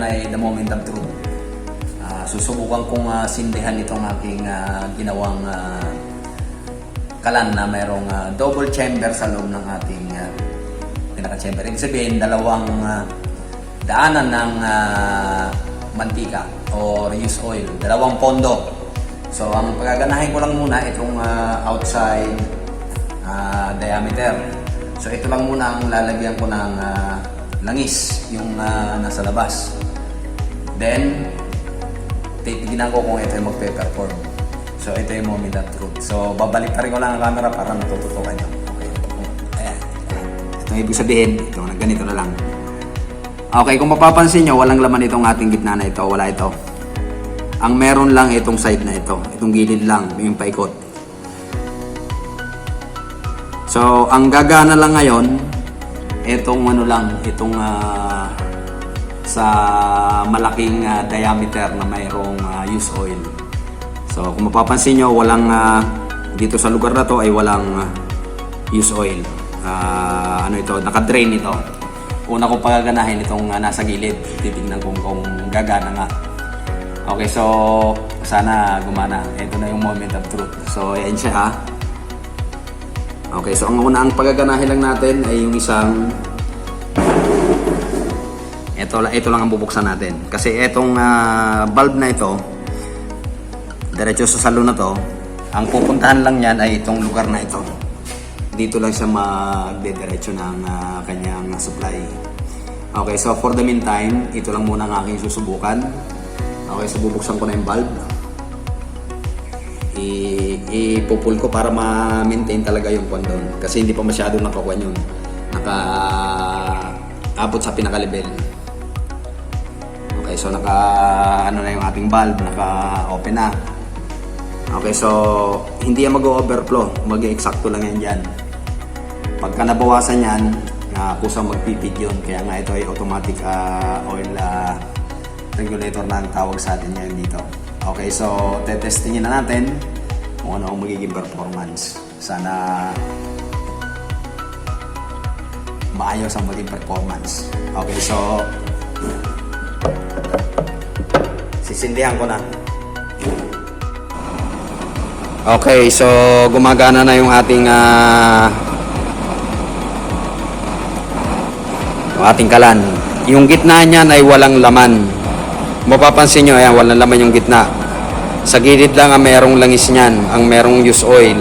ngayon ay the moment of truth. Susubukan kong sindihan itong aking ginawang kalan na mayroong double chamber sa loob ng ating pinaka-chamber. Ibig sabihin, dalawang daanan ng mantika or used oil, dalawang pondo. So, ang pagaganahin ko lang muna itong outside diameter. So, ito lang muna ang lalagyan ko ng langis, yung nasa labas. Then, titignan ko kung ito yung magpe-perform. So, ito yung moment of truth. So, babalik rin ko lang ang camera para matututukan nyo. Okay. Ayan. Ito ibig sabihin, ito, ganito na lang. Okay, kung mapapansin nyo, walang laman itong ating gitna na ito. Wala ito. Ang meron lang itong side na ito. Itong gilid lang, yung paikot. So, ang gagana lang ngayon, itong ano lang, itong sa malaking diameter na mayroong used oil. So, kung mapapansin nyo, walang, dito sa lugar na to ay walang used oil. Ano ito, naka-drain ito. Una kong pagaganahin itong nasa gilid. Titignan kung gagana nga. Okay, so sana gumana. Ito na yung moment of truth. So, ayan siya Okay, so ang unang pagaganahin lang natin ay yung isang ito lang ang bubuksan natin. Kasi itong bulb na ito, diretso sa salon na to, ang pupuntahan lang yan ay itong lugar na ito. Dito lang siya magdediretso ng kanyang supply. Okay, so for the meantime, ito lang muna ang aking susubukan. Okay, so bubuksan ko na yung bulb. Ipupul ko para ma-maintain talaga yung kwan doon. Kasi hindi pa masyado nakakuan yun. Naka-abot sa pinaka-level. Okay, so ano na yung ating bulb, naka-open na. Okay, so hindi yan mag-overflow, mag-eksakto lang yan dyan. Pagka nabawasan yan, kusang magpipid yun. Kaya nga ito ay automatic oil regulator na ang tawag sa atin ngayon dito. Okay, so tetestingin na natin kung ano ang magiging performance. Sana maayos ang magiging performance. Okay, so sisindihan ko na. Okay, so gumagana na yung ating kalan. Yung gitna niyan ay walang laman. Mapapansin nyo, ayan, walang laman yung gitna. Sa gilid lang ang merong langis niyan, ang merong used oil.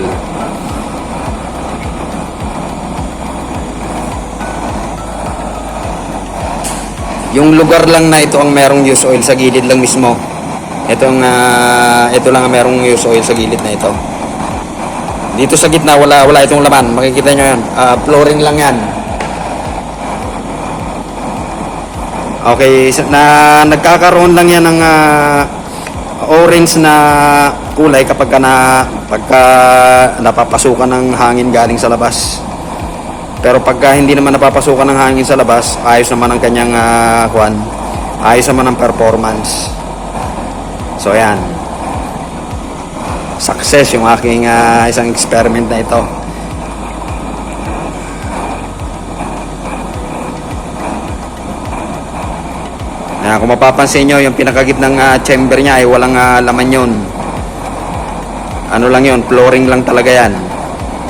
Yung lugar lang na ito ang merong used oil sa gilid lang mismo. Ito lang ang merong used oil sa gilid na ito. Dito sa gitna wala itong laman. Makikita nyo yan. Flooring lang yan. Okay, nagkakaroon lang yan ng orange na kulay pagka napapasukan ng hangin galing sa labas. Pero pagka hindi naman napapasukan ng hangin sa labas, ayos naman ang kanyang ayos naman ang performance. So ayan, success yung aking isang experiment na ito. Kung mapapansin nyo, yung pinakagitnang chamber niya ay walang laman yun. Ano lang yun, flooring lang talaga yan.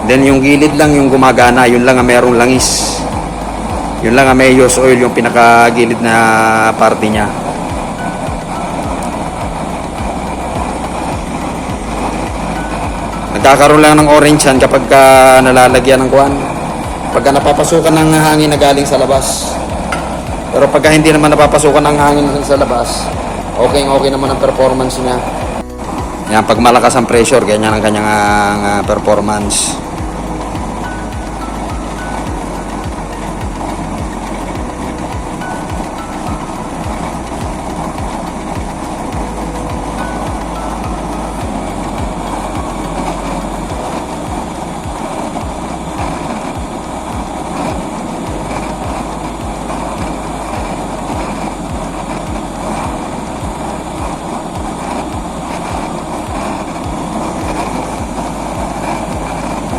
Then yung gilid lang yung gumagana, yun lang ang merong langis. Yun lang ang may used oil, yung pinakagilid na parte niya. Nagkakaroon lang ng orange yan kapag nalalagyan ng kuwan. Pagka napapasukan ng hangin na galing sa labas. Pero pagka hindi naman napapasukan ng hangin sa labas, okay naman ang performance niya. Yan, pag malakas ang pressure, ganyan ang kanyang performance.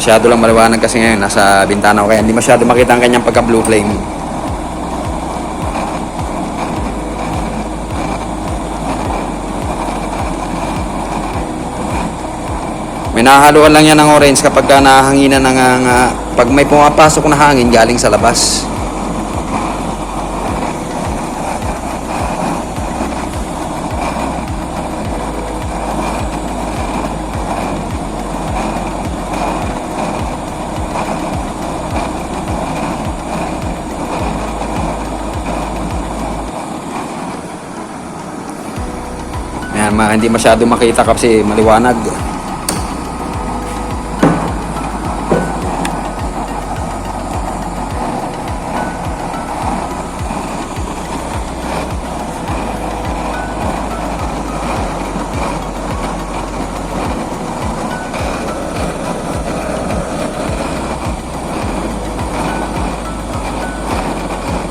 Masyado lang maliwanag kasi ngayon, nasa bintana ko, kaya hindi masyado makita ang kanyang pagka blue flame. May nahahaluan lang yan ng orange kapag nahanginan ng pag may pumapasok na hangin galing sa labas. Ayan, hindi masyado makita kasi maliwanag.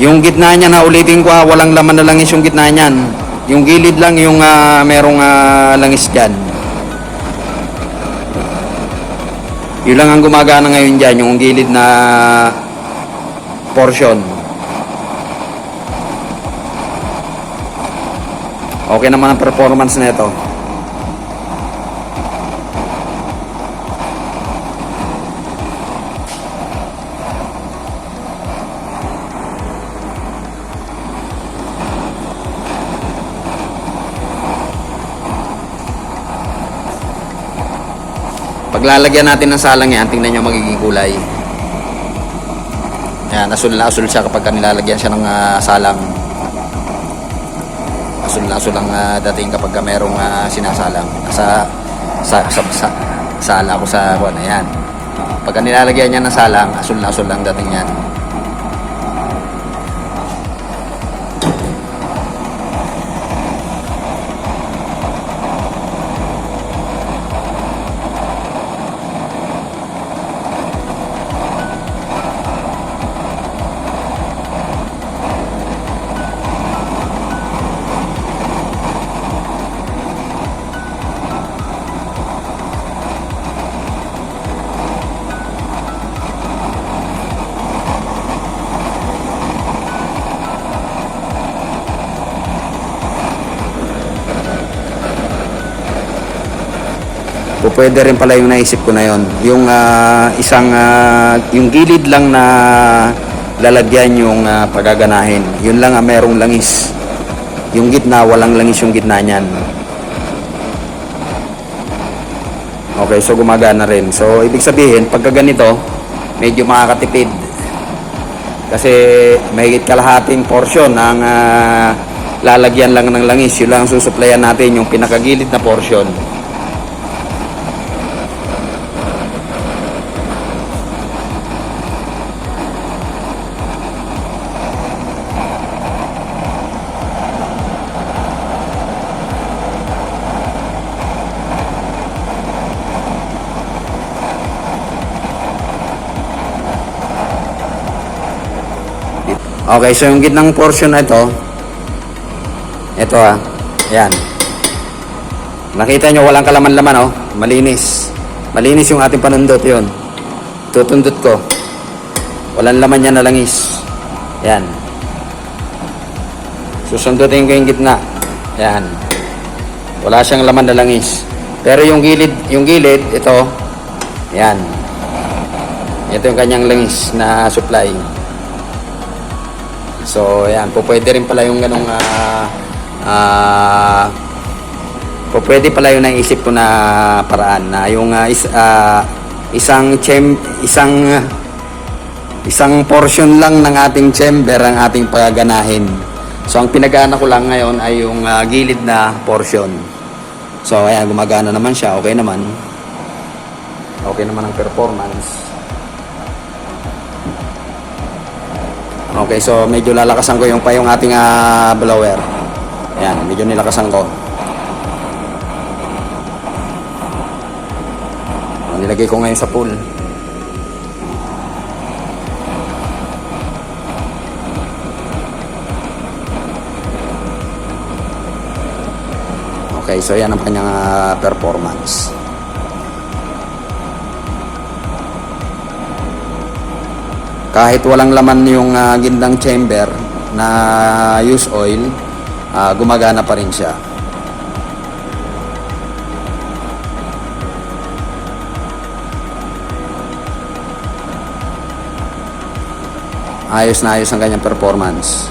Yung gitna niya na ulitin ko walang laman na langis yung gitna niyan. Yung gilid lang yung merong langis dyan. Yun lang ang gumagana ngayon dyan, yung gilid na portion. Okay naman ang performance na ito. Paglalagyan natin ng salang yan, tingnan nyo magiging kulay. Yan, asul na asul siya kapag nilalagyan siya ng salang. Asul na asul ang dating kapag merong sinasalang. Sala ko sa kuwan. Ayan. Pagka nilalagyan niya ng salang, asul na asul ang dating yan. O pwede rin pala yung naisip ko na yon, yung yung gilid lang na lalagyan yung pagaganahin, yun lang merong langis, yung gitna walang langis yung gitna niyan. Okay, so gumagana rin. So ibig sabihin pagka ganito medyo makakatipid kasi may kalahating portion ng lalagyan lang ng langis, yun lang susuplayan natin yung pinakagilid na portion. Okay, so yung gitnang portion na ito ayan. Nakita nyo walang kalaman-laman, malinis. Malinis yung ating panundot, yun. Tutundot ko. Walang laman yan na langis. Ayan. Susundutin ko yung gitna. Ayan. Wala siyang laman na langis. Pero yung gilid, ito, ayan. Ito yung kanyang langis na supply. So, ayan, pwede rin pala yung ganong pwede pala yung naisip ko na paraan na yung isang portion lang ng ating chamber ang ating pagaganahin. So, ang pinagana ko lang ngayon ay yung gilid na portion. So, ayan, gumagana naman siya. Okay naman. Okay naman ang performance. Okay, so medyo lalakasan ko yung ating blower. Ayan, medyo nilakasan ko. Nilagay ko ngayon sa pool. Okay, so yan ang kanyang performance. Kahit walang laman yung gindang chamber na use oil, gumagana pa rin siya. ayos na ayos ang kanyang performance.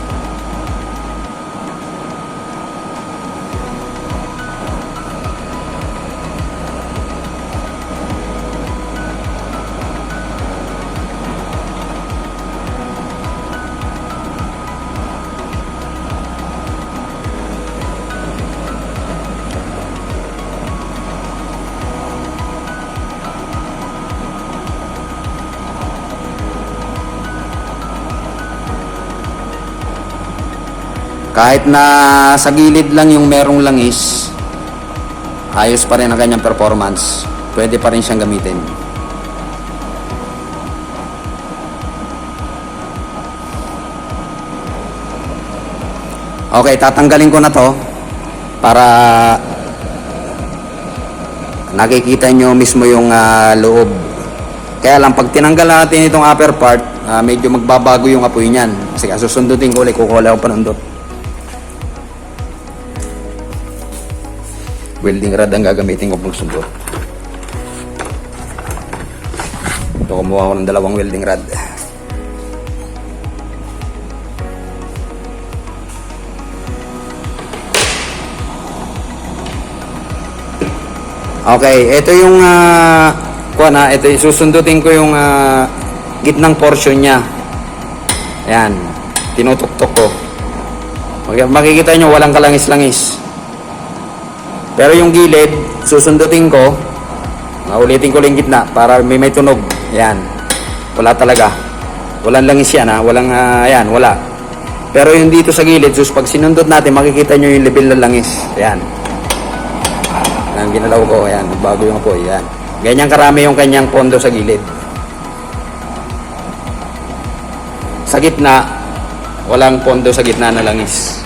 Kahit na sa gilid lang yung merong langis, ayos pa rin ang kanyang performance. Pwede pa rin siyang gamitin. Okay, tatanggalin ko na to para nakikita nyo mismo yung loob. Kaya lang, pag tinanggal natin itong upper part, medyo magbabago yung apoy niyan. Sige, susundutin ko ulit, kukuha ako panundot. Welding rod ang gagamitin ko pag sundot. Ito, kumuha ko ng 2 welding rod. Okay, ito yung ito yung susundutin ko yung gitnang portion niya. Ayan, tinutuktok ko. Makikita nyo walang kalangis-langis. Pero yung gilid, susundutin ko. Ulitin ko lang gitna para may tunog. Ayan, wala talaga. Walang langis yan walang, ayan, wala. Pero yung dito sa gilid, pag sinundot natin, makikita nyo yung level ng langis. Ayan. Ang ginalaw ko, ayan, bago yung apoy, ayan. Ganyan karami yung kanyang pondo sa gilid. Sa gitna, walang pondo sa gitna na langis.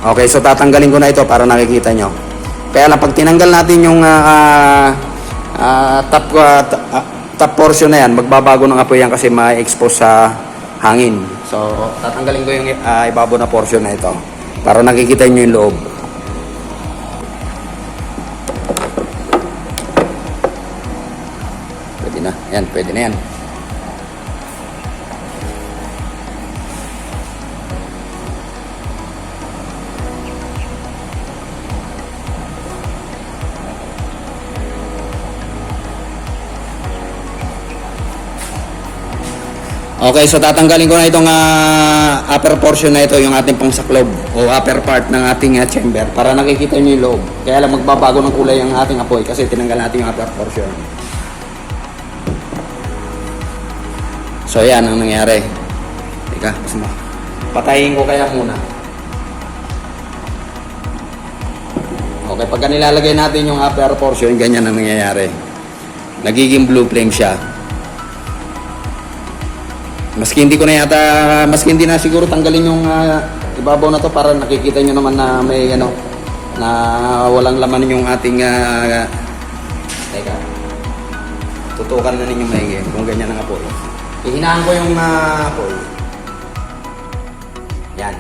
Okay, so tatanggalin ko na ito para nakikita nyo. Kaya lang, pag tinanggal natin yung top portion na yan, magbabago ng apoy yan kasi ma-expose sa hangin. So, tatanggalin ko yung ibabaw na portion na ito para nakikita nyo yung loob. Pwede na. Yan, pwede na yan. Okay, so tatanggalin ko na itong upper portion na ito, yung ating pangsaklob o upper part ng ating chamber para nakikita nyo yung loob. Kaya lang magbabago ng kulay ang ating apoy kasi tinanggal natin yung upper portion. So yan ang nangyari. Teka, patayin ko kaya muna. Okay, pagka nilalagay natin yung upper portion, ganyan ang nangyayari. Nagiging blue flame siya. Maski hindi na siguro tanggalin yung ibabaw na to para nakikita nyo naman na may na walang laman yung ating teka, tutukan na ninyo maigi kung ganyan ang apoy. Ihinaan ko yung apoy. Yan,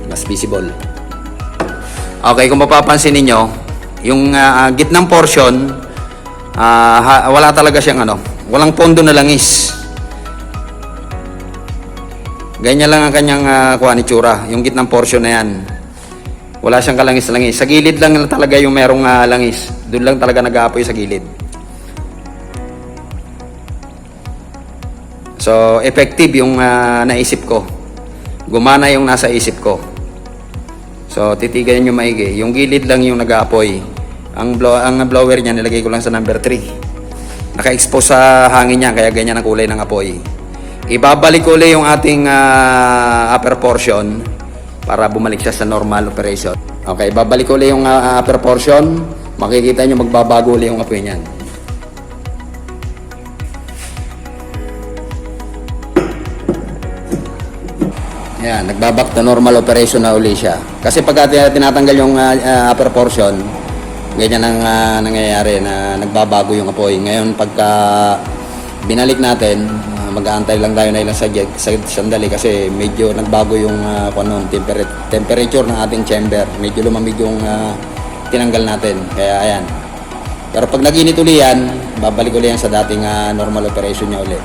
mas visible. Okay, kung mapapansin ninyo yung gitnang portion, wala talaga siyang walang pondo na langis. Ganyan lang ang kanyang itsura, yung gitnang portion na yan. Wala siyang kalangis-langis. Sa gilid lang talaga yung merong langis. Doon lang talaga nag-aapoy sa gilid. So, effective yung naisip ko. Gumana yung nasa isip ko. So, titigan nyo maigi. Yung gilid lang yung nag-aapoy. Ang blower niya, nilagay ko lang sa number 3. Naka-expose sa hangin niya, kaya ganyan ang kulay ng apoy. Ibabalik ko ulit yung ating upper portion para bumalik siya sa normal operation. Okay, ibabalik ko ulit yung upper portion. Makikita nyo magbabago ulit yung apoy niyan. Yan, nagbaback to normal operation na uli siya. Kasi pag tinatanggal yung upper portion, ganyan ang nangyayari na nagbabago yung apoy. Ngayon, pagka binalik natin, mag-aantay lang tayo na ilang sandali kasi medyo nagbago yung temperature ng ating chamber. Medyo lumamig yung tinanggal natin. Kaya ayan, Pero pag nag-init uli yan, babalik uli yan sa dating normal operation niya uli.